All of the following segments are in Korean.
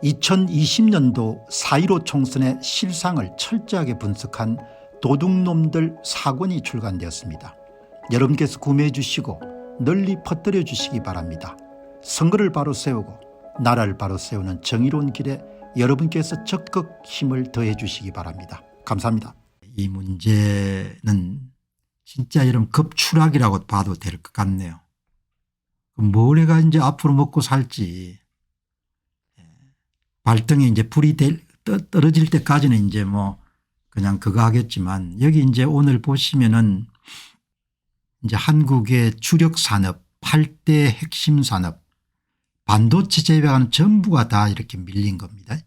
2020년도 4.15 총선의 실상을 철저하게 분석한 도둑놈들 4권이 출간되었습니다. 여러분께서 구매해 주시고 널리 퍼뜨려 주시기 바랍니다. 선거를 바로 세우고 나라를 바로 세우는 정의로운 길에 여러분께서 적극 힘을 더해 주시기 바랍니다. 감사합니다. 이 문제는 진짜 이런 급추락이라고 봐도 될 것 같네요. 뭘 해가 이제 앞으로 먹고 살지. 발등에 이제 불이 떨어질 때까지는 이제 뭐 그냥 그거 하겠지만, 여기 이제 오늘 보시면은 이제 한국의 주력 산업 8대 핵심 산업 반도체 제외하는 전부가 다 이렇게 밀린 겁니다.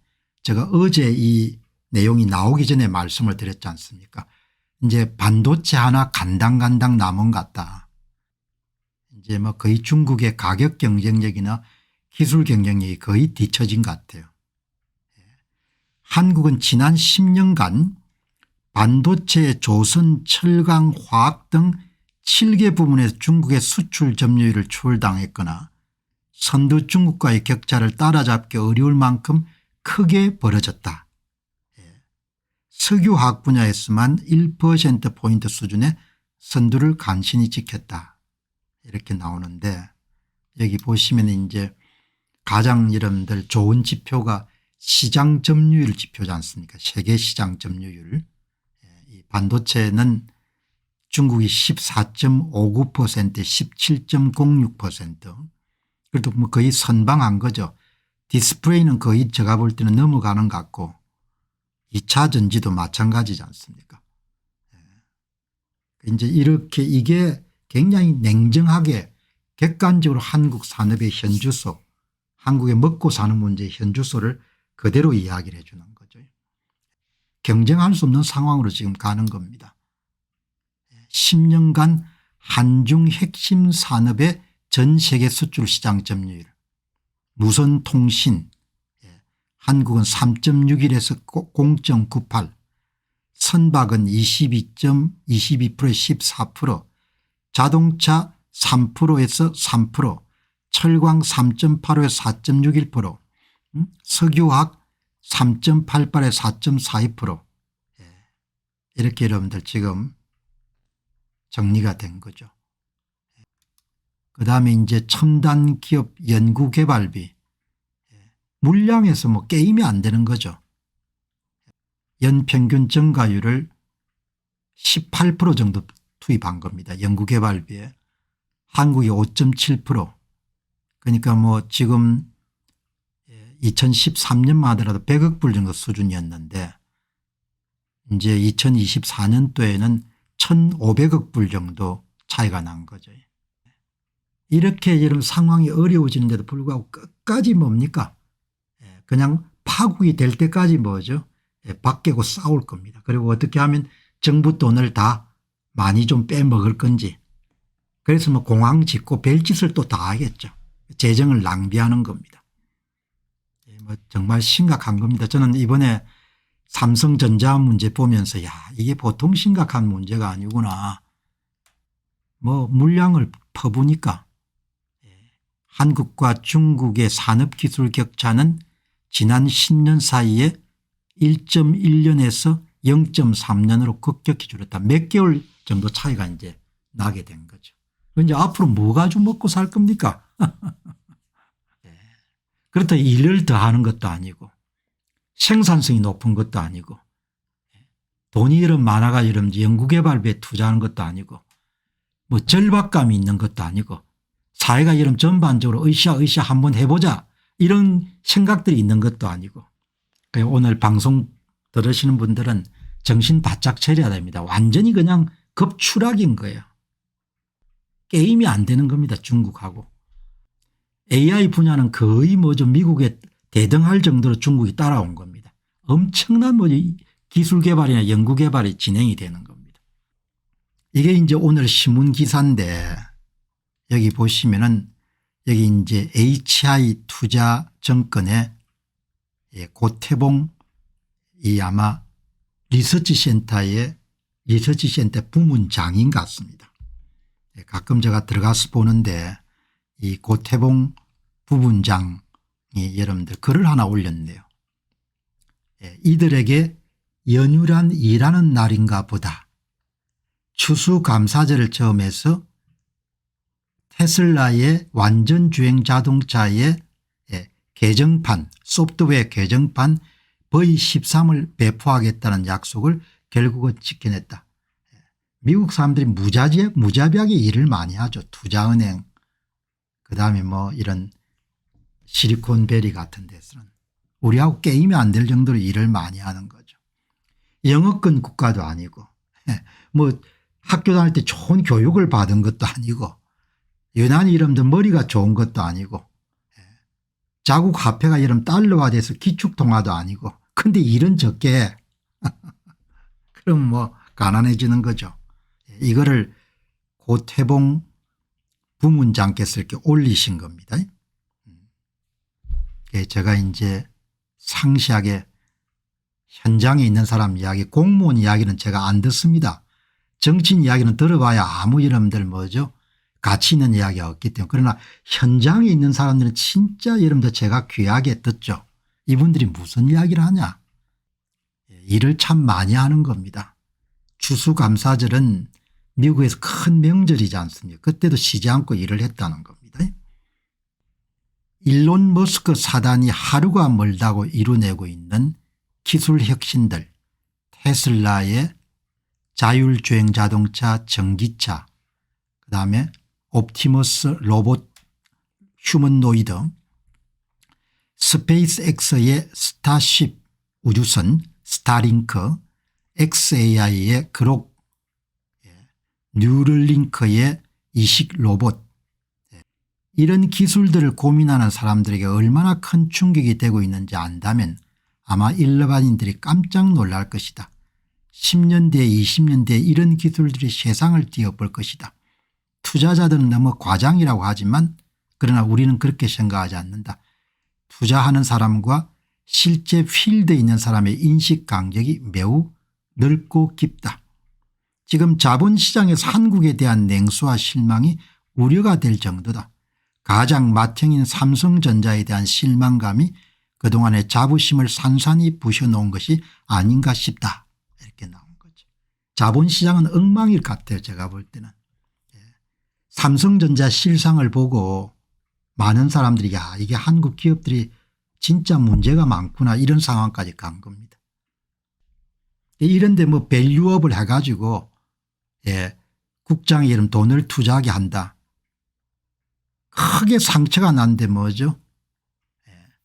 제가 어제 이 내용이 나오기 전에 말씀을 드렸지 않습니까? 이제 반도체 하나 간당간당 남은 것 같다. 이제 뭐 거의 중국의 가격 경쟁력이나 기술 경쟁력이 거의 뒤처진 것 같아요. 한국은 지난 10년간 반도체, 조선, 철강, 화학 등 7개 부문에서 중국의 수출 점유율을 추월당했거나 선두 중국과의 격차를 따라잡기 어려울 만큼 크게 벌어졌다. 석유화학 분야에서만 1%포인트 수준의 선두를 간신히 지켰다. 이렇게 나오는데, 여기 보시면 이제 가장 여러분들 좋은 지표가 시장 점유율 지표지 않습니까? 세계 시장 점유율. 이 반도체는 중국이 14.59%, 17.06%. 그래도 뭐 거의 선방한 거죠. 디스플레이는 거의 제가 볼 때는 넘어가는 것 같고 2차 전지도 마찬가지지 않습니까? 이제 이렇게 이게 굉장히 냉정하게 객관적으로 한국 산업의 현주소, 한국의 먹고 사는 문제의 현주소를 그대로 이야기를 해 주는 거죠. 경쟁할 수 없는 상황으로 지금 가는 겁니다. 10년간 한중 핵심 산업의 전 세계 수출 시장 점유율, 무선 통신 한국은 3.61에서 0.98, 선박은 22%에 14%, 자동차 3%에서 3%, 철강 3.85에서 4.61%, 석유화학 3.88에 4.42%. 이렇게 여러분들 지금 정리가 된 거죠. 그다음에 이제 첨단 기업 연구개발비, 물량에서 뭐 게임이 안 되는 거죠. 연평균 증가율을 18% 정도 투입한 겁니다. 연구개발비에. 한국이 5.7%. 그러니까 뭐 지금 2013년만 하더라도 100억 불 정도 수준이었는데 이제 2024년도에는 1,500억 불 정도 차이가 난 거죠. 이렇게 이런 상황이 어려워지는데도 불구하고 끝까지 뭡니까? 그냥 파국이 될 때까지 뭐죠? 박 깨고 싸울 겁니다. 그리고 어떻게 하면 정부 돈을 다 많이 좀 빼먹을 건지. 그래서 뭐 공항 짓고 별짓을 또 다 하겠죠. 재정을 낭비하는 겁니다. 뭐 정말 심각한 겁니다. 저는 이번에 삼성전자 문제 보면서 야, 이게 보통 심각한 문제가 아니구나. 뭐 물량을 퍼부니까 한국과 중국의 산업기술 격차는 지난 10년 사이에 1.1년에서 0.3년으로 급격히 줄었다. 몇 개월 정도 차이가 이제 나게 된 거죠. 이제 앞으로 뭐 가지고 먹고 살 겁니까? 그렇다고 일을 더 하는 것도 아니고 생산성이 높은 것도 아니고 돈이 이런 많아가 이런 연구개발비에 투자하는 것도 아니고 뭐 절박감이 있는 것도 아니고 사회가 이런 전반적으로 으쌰으쌰 한번 해보자 이런 생각들이 있는 것도 아니고, 오늘 방송 들으시는 분들은 정신 바짝 차려야 됩니다. 완전히 그냥 급추락인 거예요. 게임이 안 되는 겁니다. 중국하고. AI 분야는 거의 뭐 좀 미국에 대등할 정도로 중국이 따라온 겁니다. 엄청난 뭐 기술 개발이나 연구 개발이 진행이 되는 겁니다. 이게 이제 오늘 신문 기사인데 여기 보시면은 여기 이제 HI 투자증권의 고태봉 이 아마 리서치센터의 리서치센터 부문장인 같습니다. 가끔 제가 들어가서 보는데 이 고태봉 부문장이 여러분들 글을 하나 올렸네요. 이들에게 연휴란 일하는 날인가 보다. 추수감사절을 처음해서 테슬라의 완전 주행 자동차의 개정판 소프트웨어 개정판 V13을 배포하겠다는 약속을 결국은 지켜냈다. 미국 사람들이 무자비하게 일을 많이 하죠. 투자은행 그다음에 뭐 이런 실리콘밸리 같은 데서는 우리하고 게임이 안 될 정도로 일을 많이 하는 거죠. 영어권 국가도 아니고 뭐 학교 다닐 때 좋은 교육을 받은 것도 아니고 유난히 이름도 머리가 좋은 것도 아니고 자국 화폐가 이름 달러화 돼서 기축통화도 아니고 근데 일은 적게 해. 그럼 뭐 가난해지는 거죠. 이거를 고태봉 부문장께서 이렇게 올리신 겁니다. 제가 이제 상세하게 현장에 있는 사람 이야기 공무원 이야기는 제가 안 듣습니다. 정치인 이야기는 들어봐야 아무 여러분들 뭐죠 가치 있는 이야기가 없기 때문에 그러나 현장에 있는 사람들은 진짜 여러분들 제가 귀하게 듣죠. 이분들이 무슨 이야기를 하냐. 일을 참 많이 하는 겁니다. 추수감사절은 미국에서 큰 명절이지 않습니까? 그때도 쉬지 않고 일을 했다는 겁니다. 일론 머스크 사단이 하루가 멀다고 이루내고 있는 기술 혁신들 테슬라의 자율주행 자동차 전기차 그다음에 옵티머스 로봇 휴머노이드 스페이스X의 스타쉽 우주선 스타링크 XAI의 그록 뉴럴링크의 이식 로봇 이런 기술들을 고민하는 사람들에게 얼마나 큰 충격이 되고 있는지 안다면 아마 일반인들이 깜짝 놀랄 것이다. 10년 뒤에 20년 뒤에 이런 기술들이 세상을 뒤엎을 것이다. 투자자들은 너무 과장이라고 하지만 그러나 우리는 그렇게 생각하지 않는다. 투자하는 사람과 실제 필드에 있는 사람의 인식 간격이 매우 넓고 깊다. 지금 자본시장에서 한국에 대한 냉소와 실망이 우려가 될 정도다. 가장 맏형인 삼성전자에 대한 실망감이 그동안의 자부심을 산산히 부셔놓은 것이 아닌가 싶다. 이렇게 나온 거죠. 자본시장은 엉망일 것 같아요. 제가 볼 때는. 삼성전자 실상을 보고 많은 사람들이 야 이게 한국 기업들이 진짜 문제가 많구나 이런 상황까지 간 겁니다. 이런데 뭐 밸류업을 해가지고 국장에 이런 돈을 투자하게 한다. 크게 상처가 난데 뭐죠.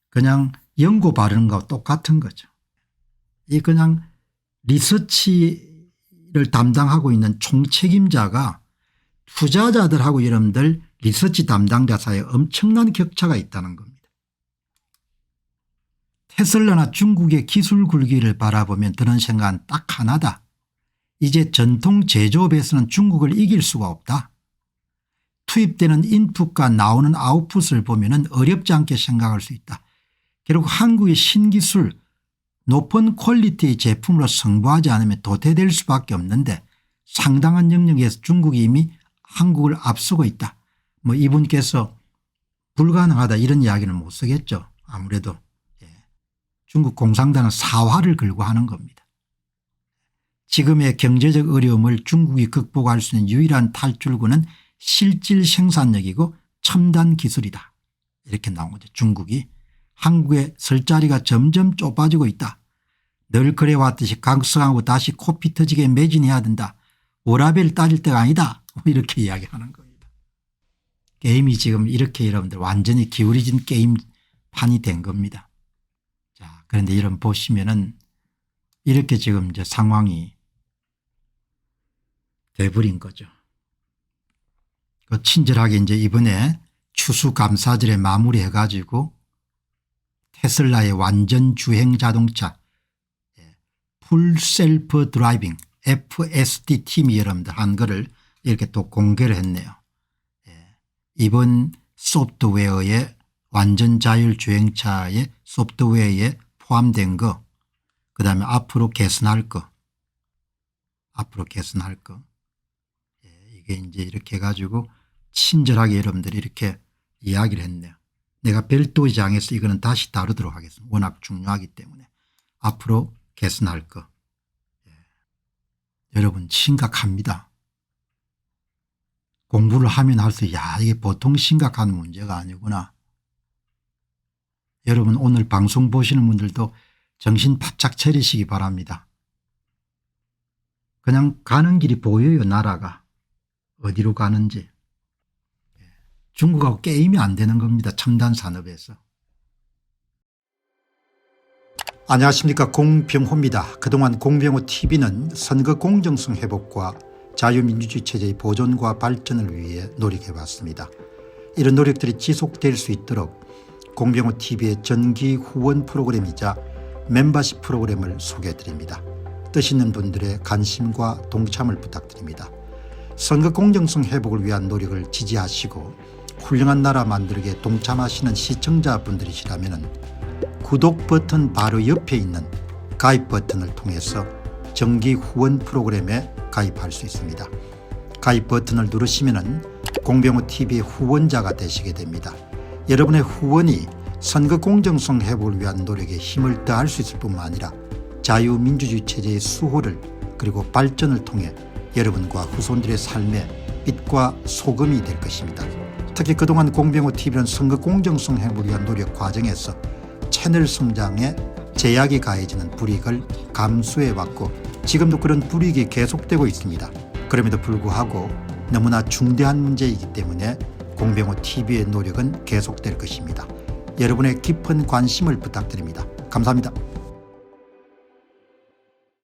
그냥 연고 바르는 거와 똑같은 거죠. 이 그냥 리서치를 담당하고 있는 총책임자가 투자자들하고 여러분들 리서치 담당자 사이에 엄청난 격차가 있다는 겁니다. 테슬라나 중국의 기술 굴기를 바라보면 드는 생각은 딱 하나다. 이제 전통 제조업에서는 중국을 이길 수가 없다. 투입되는 인풋과 나오는 아웃풋을 보면 어렵지 않게 생각할 수 있다. 결국 한국의 신기술 높은 퀄리티의 제품으로 승부하지 않으면 도태될 수밖에 없는데 상당한 영역에서 중국이 이미 한국을 앞서고 있다. 뭐 이분께서 불가능하다 이런 이야기는 못 쓰겠죠. 아무래도 중국 공산당은 사활을 걸고 하는 겁니다. 지금의 경제적 어려움을 중국이 극복할 수 있는 유일한 탈출구는 실질 생산력이고 첨단 기술이다. 이렇게 나온 거죠. 중국이 한국의 설 자리가 점점 좁아지고 있다. 늘 그래왔듯이 각성하고 다시 코피 터지게 매진해야 된다. 워라밸 따질 때가 아니다. 이렇게 이야기하는 겁니다. 게임이 지금 이렇게 여러분들 완전히 기울어진 게임판이 된 겁니다. 자, 그런데 이런 보시면은 이렇게 지금 이제 상황이 돼버린 거죠. 그 친절하게 이제 이번에 추수감사절에 마무리해 가지고 테슬라의 완전 주행 자동차 풀 셀프 드라이빙 FSD 팀이 여러분들 한 거를 이렇게 또 공개를 했네요. 이번 소프트웨어에 완전 자율 주행차의 소프트웨어에 포함된 거 그다음에 앞으로 개선할 거 이게 이제 이렇게 해가지고 친절하게 여러분들이 이렇게 이야기를 했네요. 내가 별도의 장에서 이거는 다시 다루도록 하겠습니다. 워낙 중요하기 때문에 앞으로 개선할 거. 여러분 심각합니다. 공부를 하면 할수록 야 이게 보통 심각한 문제가 아니구나. 여러분 오늘 방송 보시는 분들도 정신 바짝 차리시기 바랍니다. 그냥 가는 길이 보여요. 나라가 어디로 가는지. 중국하고 게임이 안 되는 겁니다. 첨단 산업에서. 안녕하십니까, 공병호입니다. 그동안 공병호 TV는 선거 공정성 회복과 자유민주주의 체제의 보존과 발전을 위해 노력해왔습니다. 이런 노력들이 지속될 수 있도록 공병호 TV의 정기 후원 프로그램이자 멤버십 프로그램을 소개해드립니다. 뜻 있는 분들의 관심과 동참을 부탁드립니다. 선거 공정성 회복을 위한 노력을 지지하시고 훌륭한 나라 만들기에 동참하시는 시청자분들이시라면 구독 버튼 바로 옆에 있는 가입 버튼을 통해서 정기 후원 프로그램에 가입할 수 있습니다. 가입 버튼을 누르시면 공병호TV의 후원자가 되시게 됩니다. 여러분의 후원이 선거 공정성 회복을 위한 노력에 힘을 더할 수 있을 뿐만 아니라 자유민주주의 체제의 수호를 그리고 발전을 통해 여러분과 후손들의 삶에 빛과 소금이 될 것입니다. 특히 그동안 공병호TV는 선거 공정성 회복을 위한 노력 과정에서 채널 성장에 제약이 가해지는 불이익을 감수해왔고 지금도 그런 불이익이 계속되고 있습니다. 그럼에도 불구하고 너무나 중대한 문제이기 때문에 공병호TV의 노력은 계속될 것입니다. 여러분의 깊은 관심을 부탁드립니다. 감사합니다.